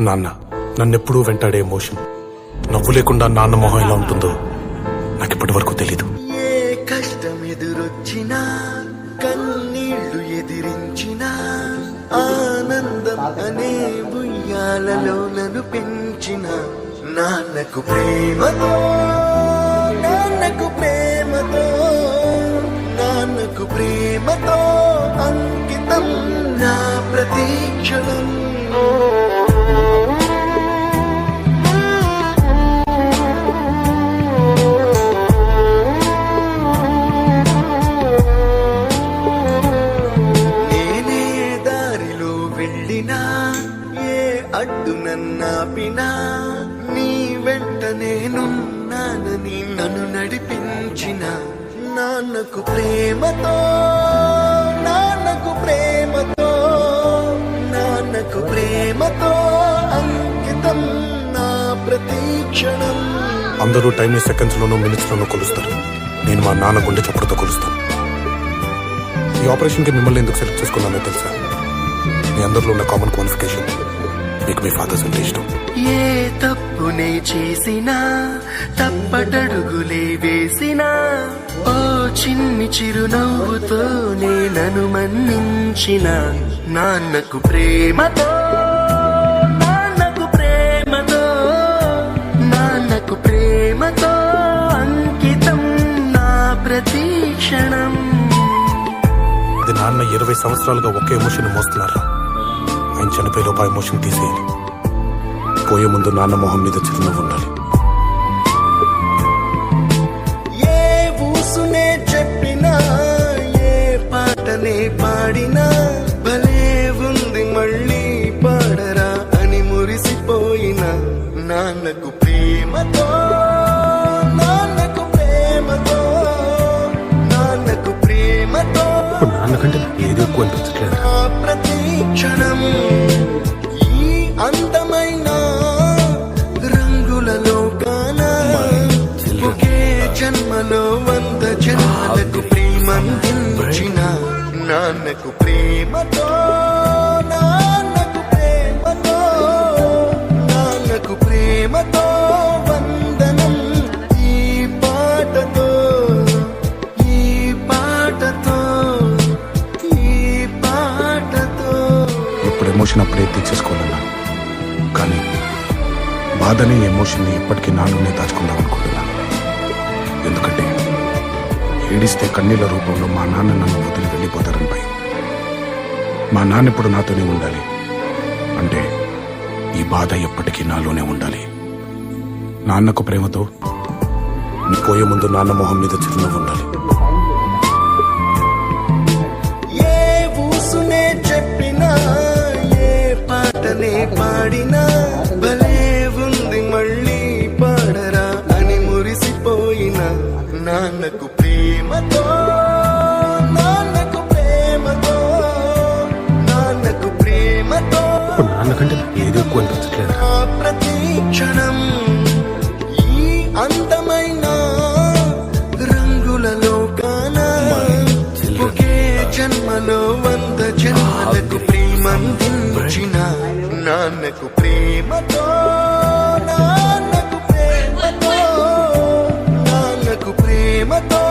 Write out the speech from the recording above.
నాన్న నన్నెప్పుడూ వెంటాడే ఎమోషన్ నవ్వు లేకుండా నాన్న మొహం ఎలా ఉంటుందో నాకు ఇప్పటి వరకు తెలీదు. ఏ కష్టం ఎదురొచ్చినా కన్నీళ్లు ఎదిరించినా ఆనందం అనే ఉయ్యాలలో నన్ను పెంచిన నాన్నకు ప్రేమతో నాన్నకు ప్రేమతో నాన్నకు ప్రేమతో అంకితం నా ప్రతీక్షణం. అడ్డు నన్నాపినా నీ వెంట నేనున్నానని నన్ను నడిపించిన నాన్నకు ప్రేమతో నాన్నకు ప్రేమతో నాన్నకు ప్రేమతో అంకితం నా ప్రతీక్షణం. అందరూ టైం సెకండ్స్ లోనూ మినిట్స్ లోనూ కొలుస్తారు. నేను మా నాన్న గుండె చప్పుడుతో కొలుస్తాను. ఈ ఆపరేషన్ కి మిమ్మల్ని ఎందుకు సెలెక్ట్ చేసుకున్నానో తెలుసా? మీ అందరిలో ఉన్న కామన్ క్వాలిఫికేషన్ మీకు మీ ఫాదర్స్ అంటే ఇష్టం. ఏ తప్పునే చేసినా తప్పటడుగులే వేసినా ఓ చిన్ని చిరునవ్వుతో నన్ను మన్నించిన నాన్నకు ప్రేమతో నాన్నకు ప్రేమతో నాన్నకు ప్రేమతో అంకితం నా ప్రతీక్షణం. ఇది నాన్న 20 సంవత్సరాలుగా ఒకే ఎమోషన్ మోస్తున్నారా? ఆయన చనిపోయేలోపు ఆ ఎమోషన్ తీసేయాలి. పోయే ముందు నాన్న మొహం మీద చిరునవ్వు ఉండాలి. ఏ ఊసునే చెప్పినా ఏ పాటనే పాడినా భలే ఉంది మళ్ళీ పాడరా అని మురిసిపోయిన నాన్నకు ప్రేమతో నాన్నకు ప్రేమతో నాన్నకు ప్రేమతో నాన్నకంటే ఏదో ఎక్కువ అనిపించట్లేదు. ప్రతీక్షణం ఈ అందమైన రంగులలో కానా ఒకే జన్మలో 100 జన్మలకు ప్రేమందించిన నాన్నకు ప్రేమతో నాన్నకు ప్రేమతో నాన్నకు ప్రేమతో వందనం. ఈ పాటతో ఈ పాటతో ఎమోషన్ అప్పుడే తీర్చేసుకోవాలన్నా, కానీ బాధని ఎమోషన్ని ఎప్పటికీ నాలోనే దాచుకుందాం అనుకుంటున్నాను. ఎందుకంటే ఏడిస్తే కన్నీళ్ల రూపంలో మా నాన్న నన్ను వదిలి వెళ్ళిపోతారని భయం. మా నాన్న ఇప్పుడు నాతోనే ఉండాలి అంటే ఈ బాధ ఎప్పటికీ నాలోనే ఉండాలి. నాన్నకు ప్రేమతో పోయే ముందు నాన్న మొహం మీద చిరునవ్వు ఉండాలి. పాడినా భలే ఉంది మళ్ళీ పాడరా అని మురిసిపోయిన నాన్నకు ప్రేమతో నాన్నకు ప్రేమతో నాన్నకు ప్రేమతో నాన్నకంటే ఏదో ఎక్కువ అనిపించట్లేదు. ప్రతీక్షణం ఈ అందమైన రంగులలో కానా ఒకే జన్మలో 100 జన్మలకు ప్రేమందించిన నాన్నకు ప్రేమతో నాన్నకు ప్రేమతో నాన్నకు ప్రేమతో